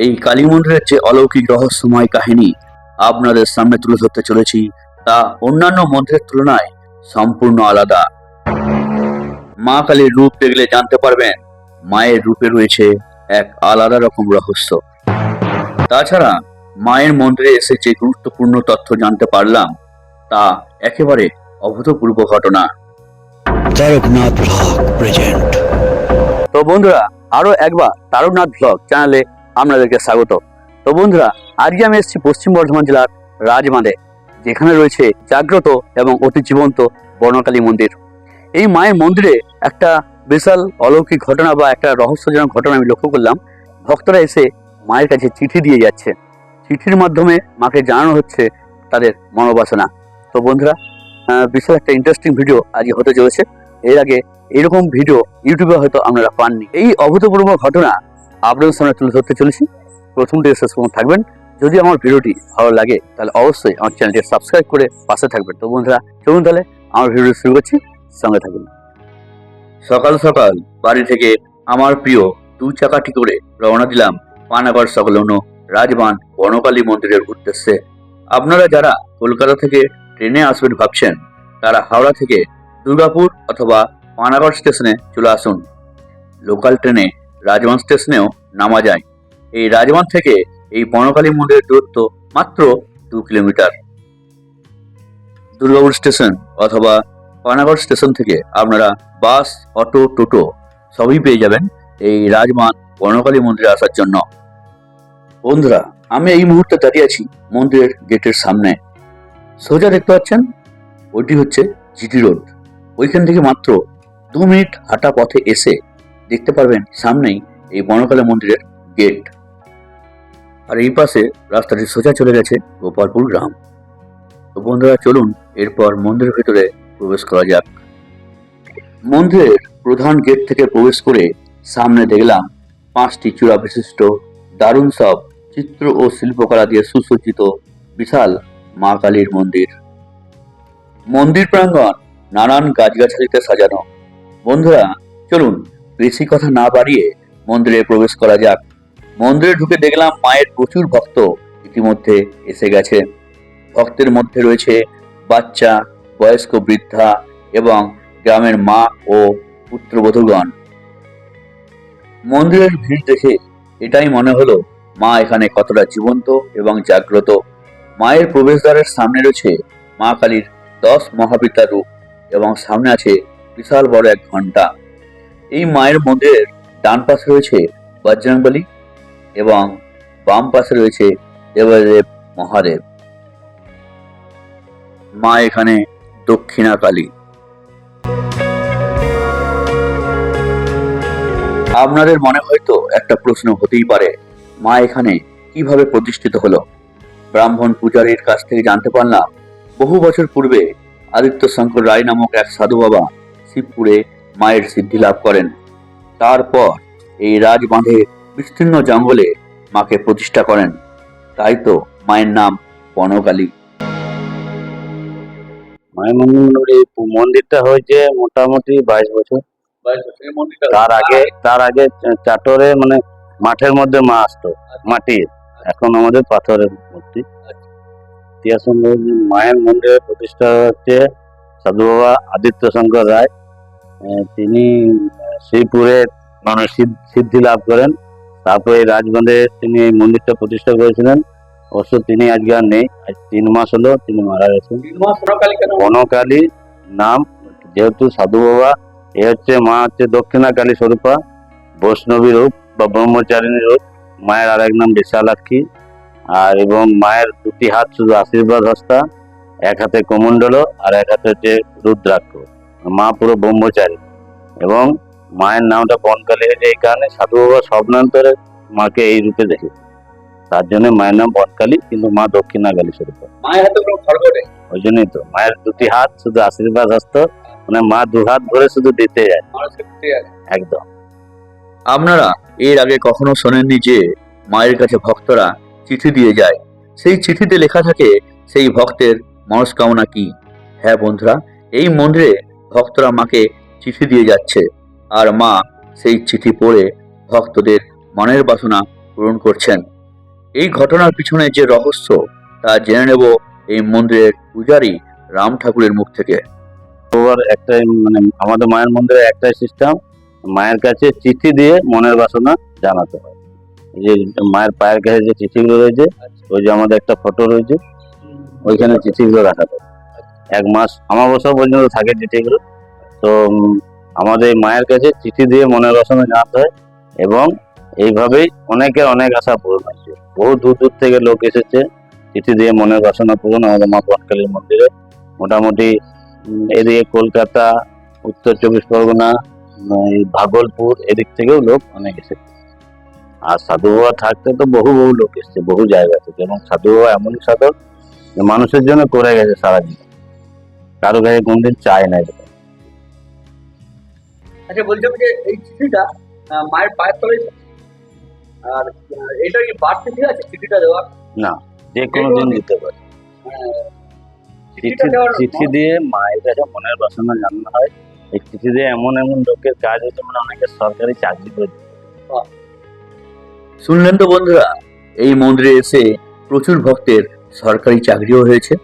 এই কালী মন্দিরের যে অলৌকিক রহস্যময় কাহিনী আপনাদের সামনে তুলে ধরতে চলেছি তা অন্যান্য মন্দিরের তুলনায় সম্পূর্ণ আলাদা। মা কালীর রূপ দেখলে জানতে পারবেন মায়ের রূপে রয়েছে এক আলাদা রকম রহস্য। তাছাড়া মায়ের মন্দিরে এসে যে গুরুত্বপূর্ণ তথ্য জানতে পারলাম তা একেবারে অভূতপূর্ব ঘটনা। Taraknath blog present. তো বন্ধুরা, আরো একবার তারকনাথ ব্লগ চ্যানেলে আপনাদেরকে স্বাগত। তো বন্ধুরা, আজকে আমি এসেছি পশ্চিম বর্ধমান জেলার রাজবাঁধে, যেখানে রয়েছে জাগ্রত এবং অতি জীবন্ত বর্ণকালী মন্দির। এই মায়ের মন্দিরে একটা বিশাল অলৌকিক ঘটনা বা একটা রহস্যজনক ঘটনা আমি লক্ষ্য করলাম। ভক্তরা এসে মায়ের কাছে চিঠি দিয়ে যাচ্ছে। চিঠির মাধ্যমে মাকে জানানো হচ্ছে তাদের মনোবাসনা। তো বন্ধুরা, বিশাল একটা ইন্টারেস্টিং ভিডিও আজকে হতে চলেছে। এর আগে এইরকম ভিডিও ইউটিউবে হয়তো আপনারা পাননি। এই অভূতপূর্ব ঘটনা আপনাদের সামনে তুলে ধরতে চলেছি। প্রথম থেকে শেষ পর্যন্ত থাকবেন। যদি আমার ভিডিওটি ভালো লাগে তাহলে অবশ্যই আমার চ্যানেলটি সাবস্ক্রাইব করে পাশে থাকবেন। তো বন্ধুরা, চলুন তাহলে আমার ভিডিও শুরু করছি, সঙ্গে থাকুন। সকাল সকাল বাড়ি থেকে আমার প্রিয় 2 চাকাটি করে রওনা দিলাম পানাগড় সংলগ্ন রাজবাঁধ বর্ণকালী মন্দিরের উদ্দেশ্যে। আপনারা যারা কলকাতা থেকে ট্রেনে আসবেন ভাবছেন, তারা হাওড়া থেকে দুর্গাপুর অথবা পানাগড় স্টেশনে চলে আসুন। লোকাল ট্রেনে রাজবাঁধ স্টেশনেও নামা যায়। এই রাজবাঁধ থেকে এই বর্ণকালী মন্দিরের দূরত্ব মাত্র 2 কিলোমিটার। দুর্গাপুর স্টেশন অথবা পানাগড় স্টেশন থেকে আপনারা বাস, অটো, টোটো সবই পেয়ে যাবেন এই রাজবাঁধ বর্ণকালী মন্দিরে আসার জন্য। বন্ধুরা, আমি এই মুহূর্তে দাঁড়িয়ে আছি মন্দিরের গেটের সামনে। সোজা দেখতে পাচ্ছেন, ওইটি হচ্ছে জিটি রোড। ওইখান থেকে মাত্র 2 মিনিট হাঁটা পথে এসে দেখতে পারবেন সামনেই এই বর্ণকালী মন্দিরের গেট। আর এই পাশে রাস্তাটি সোজা চলে গেছে গোপালপুর গ্রাম। তো বন্ধুরা, চলুন এরপর মন্দিরের ভেতরে প্রবেশ করা যাক। মন্দিরের প্রধান গেট থেকে প্রবেশ করে সামনে দেখলাম 5টি চূড়া বিশিষ্ট দারুণ সব চিত্র ও শিল্পকলা দিয়ে সুসজ্জিত বিশাল মা কালীর মন্দির। মন্দির প্রাঙ্গণ নানান গাছগাছালিতে সাজানো। বন্ধুরা, চলুন বেশি কথা না বাড়িয়ে মন্দিরে প্রবেশ করা যাক। মন্দিরে ঢুকে দেখলাম মায়ের প্রচুর ভক্ত ইতিমধ্যে এসে গেছে। ভক্তের মধ্যে রয়েছে বাচ্চা, বয়স্ক, বৃদ্ধা এবং গ্রামের মা ও পুত্রবধূগণ। মন্দিরের ভিড় দেখে এটাই মনে হলো মা এখানে কতটা জীবন্ত এবং জাগ্রত। মায়ের প্রবেশদ্বারের সামনে রয়েছে মা কালীর 10 মহাবিদ্যার রূপ এবং সামনে আছে বিশাল বড় এক ঘণ্টা। এই মায়ের মন্দিরের ডান পাশে রয়েছে বজরংবলী এবং বাম পাশে রয়েছে দেবদেব মহাদেব। মা এখানে দক্ষিণা কালী। আপনাদের মনে হয়তো একটা প্রশ্ন হতেই পারে, মা এখানে কিভাবে প্রতিষ্ঠিত হলো? ব্রাহ্মণ পূজারীর কাছ থেকে জানতে পারলাম, বহু বছর পূর্বে আদিত্য শঙ্কর রায় নামক এক সাধু বাবা শিবপুরে মায়ের সিদ্ধি লাভ করেন। তারপর এই রাজবাঁধে বিস্তীর্ণ জঙ্গলে মাকে প্রতিষ্ঠা করেন। তাই তো মায়ের নাম বনকালী। মায়ের মন্দিরটা হয়েছে মোটামুটি 22 বছর। তার আগে চাটরে মানে মাঠের মধ্যে মা আসতো, মাটির। এখন আমাদের পাথরের মূর্তি। ইতিহাস অনুযায়ী মায়ের মন্দিরের প্রতিষ্ঠা হচ্ছে সাধু বাবা আদিত্য শঙ্কর রায়। তিনি শ্রীপুরে মানে সিদ্ধি লাভ করেন। তারপরে এই রাজবাঁধে তিনি এই মন্দিরটা প্রতিষ্ঠা করেছিলেন। অবশ্য তিনি আজকে আর নেই, আজ 3 মাস হলো তিনি মারা গেছেন। বনকালী নাম, যেহেতু সাধু বাবা, এ হচ্ছে মা হচ্ছে দক্ষিণা কালী স্বরূপা, বৈষ্ণবী রূপ বা ব্রহ্মচারিণী রূপ। মায়ের আর এক নাম বিশালাক্ষী। আর এবং মায়ের 2টি হাত শুধু আশীর্বাদ হস্তা, এক হাতে কমণ্ডল আর এক হাতে হচ্ছে রুদ্রাক্ষ। মা পুরো ব্রহ্মচারী। এবং মায়ের নামটা বনকালী হয়েছে এই কারণে সাধু বাবা স্বপ্নান্তরে মাকে এই রূপে দেখেছে, তার জন্য মায়ের নাম বনকালী, কিন্তু মা দক্ষিণা কালী স্বরূপা। মায়ের হাতে কোনো খড়গ নেই, ওই জন্যই তো মায়ের 2টি হাত শুধু আশীর্বাদ হস্ত, মানে মা 2 হাত ধরে শুধু দিতে যায় একদম। আপনারা এর আগে কখনো শোনেননি যে মায়ের কাছে ভক্তরা চিঠি দিয়ে যায়? সেই চিঠিতে লেখা থাকে সেই ভক্তের মনস্কামনা কি। হ্যাঁ বন্ধুরা, এই মন্দিরে ভক্তরা মাকে চিঠি দিয়ে যাচ্ছে, আর মা সেই চিঠি পড়ে ভক্তদের মনের বাসনা পূরণ করছেন। এই ঘটনার পিছনে যে রহস্য তা জেনে নেব এই মন্দিরের পূজারী রাম ঠাকুরের মুখ থেকে। আবার একটাই মানে আমাদের মায়ের মন্দিরে একটাই সিস্টেম, মায়ের কাছে চিঠি দিয়ে মনের বাসনা জানাতে হয়। এই যে মায়ের পায়ের কাছে যে চিঠিগুলো রয়েছে, ওই যে আমাদের একটা ফটো রয়েছে, ওইখানে চিঠিগুলো রাখা থাকে। 1 মাস আমাবস্যা পর্যন্ত থাকে চিঠিগুলো। তো আমাদের মায়ের কাছে চিঠি দিয়ে মনের বাসনা জানাতে হয়, এবং এইভাবেই অনেকের অনেক আশা পূরণ হয়েছে। বহু দূর দূর থেকে লোক এসেছে চিঠি দিয়ে মনের বাসনা পূরণ আমাদের মা বটকালীর মন্দিরে। মোটামুটি এদিকে কলকাতা, উত্তর 24 পরগনা, এই ভাগলপুর এদিক থেকেও লোক অনেক এসেছে। আর সাধু বাবা থাকতে তো বহু বহু লোক এসেছে বহু জায়গা থেকে, এবং সাধু বাবা এমনই সাধক যে মানুষের জন্য করে গেছে সারা জীবন, কারো কাছে কোনদিন চায় না। আচ্ছা, বলছিলাম যে এই চিঠিটা মায়ের পায়ের তলায়, আর এটা কি বার্থ চিঠি আছে চিঠিটা দেওয়ার? না, যে কোনো দিন দিতে পারে। চিঠি দিয়ে মায়ের কাছে মনের বাসনা জানানো হয়। এই চিঠি দিয়ে এমন এমন লোকের কাজ হচ্ছে, মানে অনেকে সরকারি চাকরি করে দিতে পারে। শুনলেন তো বন্ধুরা, এই মন্দিরে এসে প্রচুর ভক্তের সরকারি চাকরিও হয়েছে।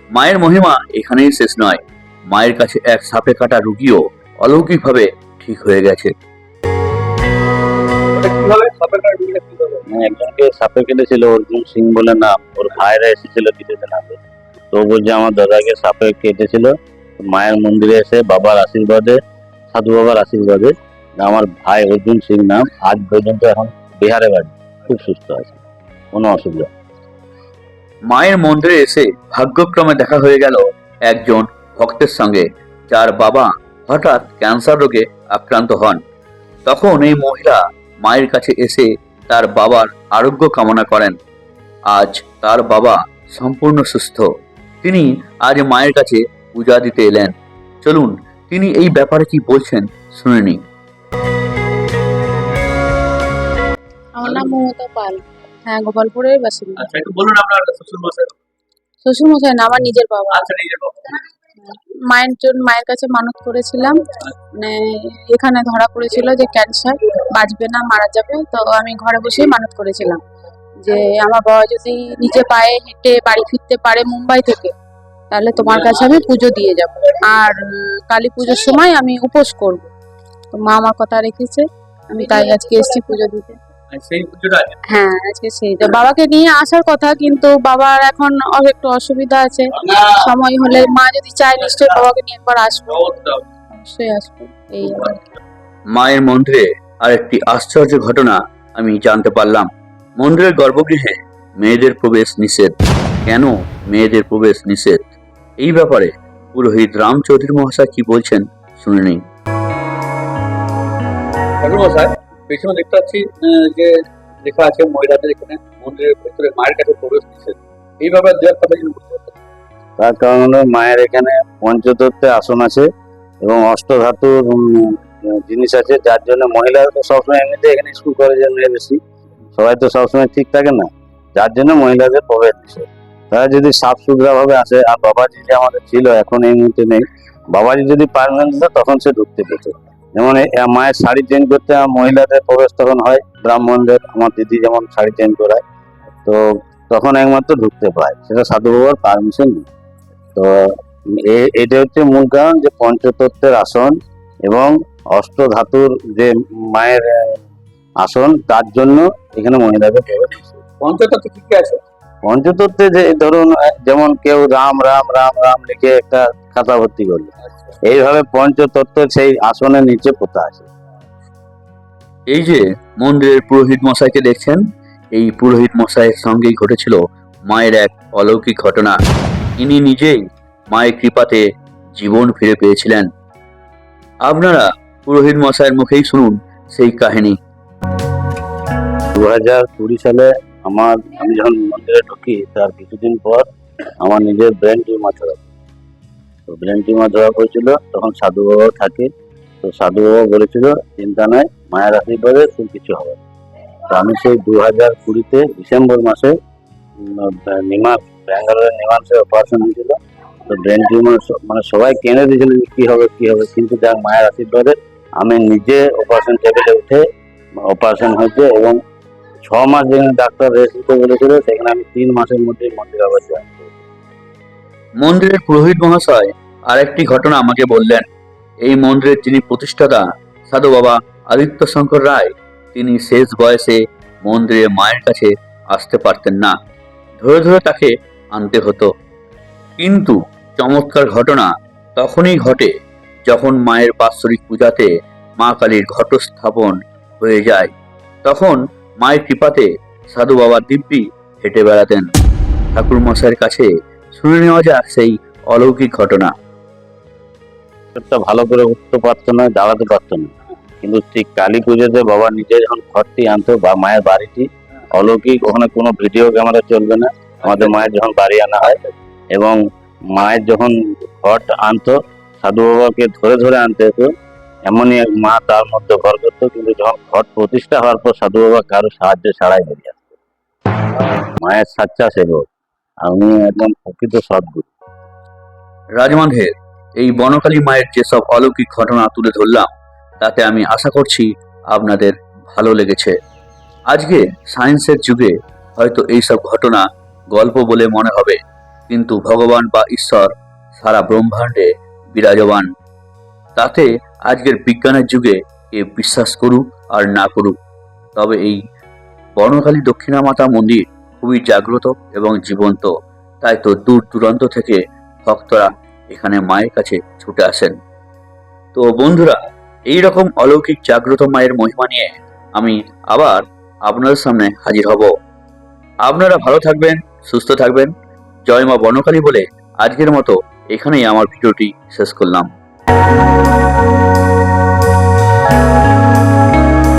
মায়ের মহিমা এখানেই শেষ নয়, মায়ের কাছে এক সাপে কাটা রুগীও অলৌকিকভাবে ঠিক হয়ে গেছে। একজনকে সাপে কেটেছিল, অর্জুন সিং বলে নাম, ওর ভাইরা এসেছিল কিছুদিন আগে। তো বলছে আমার দাদাকে সাপে কেটেছিল, মায়ের মন্দিরে এসে বাবার আশীর্বাদে, সাধু বাবার আশীর্বাদে আমার ভাই অর্জুন সিং নাম আজ পর্যন্ত এখন বিহারে বাড়ি, খুব সুস্থ আছে, কোনো অসুবিধা নেই। মায়ের মন্দিরে এসে ভাগ্যক্রমে দেখা হয়ে গেল একজন ভক্তের সঙ্গে, যার বাবা হঠাৎ ক্যান্সার রোগে আক্রান্ত হন। তখন এই মহিলা মায়ের কাছে এসে তার বাবার আরোগ্য কামনা করেন। আজ তার বাবা সম্পূর্ণ সুস্থ। তিনি আজ মায়ের কাছে পূজা দিতে এলেন। চলুন তিনি এই ব্যাপারে কি বলছেন শুনে নিই। আমার নাম মমতা পাল। হ্যাঁ, গোপালপুরের বাসিন্দা। আচ্ছা, একটু বলুন আপনার শ্বশুর মশাই। শ্বশুর মশাই না, আমার নিজের বাবা। আচ্ছা, নিজের বাবা। মায়ের জন্য মায়ের কাছে মানত করেছিলাম, মানে এখানে ধরা পড়েছিল যে ক্যান্সার, বাঁচবে না, মারা যাবে। তো আমি ঘরে বসেই মানত করেছিলাম যে আমার বাবা যদি নিজে পায়ে হেঁটে বাড়ি ফিরতে পারে মুম্বাই থেকে, তাহলে তোমার কাছে আমি পুজো দিয়ে যাব, আর কালী পুজোর সময় আমি উপোস করব। তো মা আমার কথা রেখেছে, আমি তাই আজকে এসেছি পুজো দিতে। সেই পুজোটা হ্যাঁ, আজকে সেইটা বাবাকে নিয়ে আসার কথা, কিন্তু বাবার এখন একটু অসুবিধা আছে। সময় হলে মা যদি চায় নিশ্চয়ই বাবাকে নিয়ে একবার আসবো, অবশ্যই আসবো। এই আর কি। মায়ের মন্দিরে আরেকটি আশ্চর্য ঘটনা আমি জানতে পারলাম। মন্দিরের গর্ভগৃহে মেয়েদের প্রবেশ নিষেধ। কেন মেয়েদের প্রবেশ নিষেধ, এই ব্যাপারে পুরোহিত রাম চৌধুরী মহাশয় কি বলছেন শুনে নিই। মহাশয়, পেছনে দেখতে পাচ্ছি যে লেখা আছে মহিলাদের এখানে মন্দিরের ভেতরে মায়ের কাছে প্রবেশ নিষেধ। এই ব্যাপারে দু একটা কথা যদি বলতে পারতেন। তার কারণ হলো মায়ের এখানে পঞ্চতত্ত্বে আসন আছে এবং অষ্টধাতুর জিনিস আছে, যার জন্য মহিলারা তো সবসময় এমনিতে এখানে স্কুল কলেজের মেয়ে বেশি, সবাই তো সবসময় ঠিক থাকে না, যার জন্য মহিলাদের প্রবেশ দিচ্ছে। তারা যদি সাফ সুতরা ভাবে আসে, আর বাবাজি যে আমাদের ছিল এখন এই মুহূর্তে নেই, বাবাজি যদি পারমানেন্ট হতো তখন সে ঢুকতে পেত। যেমন মায়ের শাড়ি চেঞ্জ করতে মহিলাদের প্রবেশ তখন হয়, ব্রাহ্মণদের, আমার দিদি যেমন শাড়ি চেঞ্জ করায়, তো তখন একমাত্র ঢুকতে পায়, সেটা সাধু বাবার পারমিশন নেই। তো এটা হচ্ছে মূল কারণ, যে পঞ্চতত্ত্বের আসন এবং অষ্টধাতুর যে মায়ের আসন, তার জন্য এখানে মহিলাদের প্রবেশ। পঞ্চতত্ত্বে কি কি আছে? পঞ্চতত্ত্বে যে ধরুন, যেমন কেউ রাম রাম রাম রাম লিখে একটা খাতা ভর্তি করলো, এইভাবে পঞ্চতত্ত্বের সেই আসনের নিচে পোতা আছে। এই যে মন্দিরের পুরোহিত মশাইকে দেখছেন, এই পুরোহিত মশাইয়ের সঙ্গেই ঘটেছিল মায়ের এক অলৌকিক ঘটনা। ইনি নিজেই মায়ের কৃপাতে জীবন ফিরে পেয়েছিলেন। আপনারা পুরোহিত মশাইয়ের মুখেই শুনুন সেই কাহিনী। 2020 সালে আমি যখন মন্দিরে ঢুকি, তার কিছুদিন পর আমার নিজের ব্রেন টিউমার ধরা পড়ে। তো ব্রেন টিউমার ধরা পড়েছিল, তখন সাধু বাবা থাকে। তো সাধু বাবা বলেছিল চিন্তা নাই, মায়ের আশীর্বাদে খুব কিছু হবে। তো আমি সেই 2020-তে ডিসেম্বর মাসে ব্যাঙ্গালোরের নিমান্সে অপারেশন হয়েছিল। তো ব্রেন টিউমার মানে সবাই কেনে দিয়েছিল যে কি হবে কি হবে, কিন্তু যাক মায়ের আশীর্বাদে আমি নিজে অপারেশন টেবিলে উঠে অপারেশন হয়েছে, এবং 6 মাস যেখানে ডাক্তার রেস্ট দিতে বলেছিল, সেখানে আমি 3 মাসের মধ্যে মন্দির আবার জয়েন করি। মন্দিরের পুরোহিত মহাশয় আরেকটি ঘটনা আমাকে বললেন। এই মন্দিরের যিনি প্রতিষ্ঠাতা সাধু বাবা আদিত্য শঙ্কর রায়, তিনি শেষ বয়সে মন্দিরে মায়ের কাছে আসতে পারতেন না, ধরে ধরে তাকে আনতে হতো। কিন্তু চমৎকার ঘটনা তখনই ঘটে যখন মায়ের বাৎসরিক পূজাতে মা কালীর ঘট স্থাপন হয়ে যায়। তখন মায়ের কৃপাতে সাধু বাবা দিব্যি হেঁটে বেড়াতেন। ঠাকুর মশাইয়ের কাছে শুনে নেওয়া যাক সেই অলৌকিক ঘটনা। একটা ভালো করে উঠতে পারতো না, দাঁড়াতে পারতো না, কিন্তু ঠিক কালী পুজোতে বাবা নিজে যখন ঘরটি আনতো বা মায়ের বাড়িটি অলৌকিক, ওখানে কোনো ভিডিও ক্যামেরা চলবে না। আমাদের মায়ের যখন বাড়ি আনা হয় এবং মায়ের যখন ঘট আনতো, সাধু বাবাকে ধরে ধরে আনতে হতো। এমনই এক মা তার মধ্যে ঘর করতো, কিন্তু যখন ঘট প্রতিষ্ঠা হওয়ার পর সাধু বাবা কারো সাহায্য ছাড়াই বেরিয়ে আসতো। মায়ের সাচ্চা সেবক, আমি একদম প্রকৃত সদ্গুরু। রাজমান্ধের এই বনকালী মায়ের যেসব অলৌকিক ঘটনা তুলে ধরলাম, তাতে আমি আশা করছি আপনাদের ভালো লেগেছে। আজকে সায়েন্সের যুগে হয়তো এইসব ঘটনা গল্প বলে মনে হবে, কিন্তু ভগবান বা ঈশ্বর সারা ব্রহ্মাণ্ডে বিরাজমান। তাতে আজকের বিজ্ঞানের যুগে এ বিশ্বাস করুক আর না করুক, তবে এই বনকালী দক্ষিণা মাতা মন্দির খুবই জাগ্রত এবং জীবন্ত। তাই তো দূর দূরান্ত থেকে ভক্তরা এখানে মায়ের কাছে ছুটে আসেন। তো বন্ধুরা, এই রকম অলৌকিক জাগ্রত মায়ের মহিমা নিয়ে আমি আবার আপনাদের সামনে হাজির হব। আপনারা ভালো থাকবেন, সুস্থ থাকবেন। জয় মা বনকালী বলে আজকের মতো এখানেই আমার ভিডিওটি শেষ করলাম।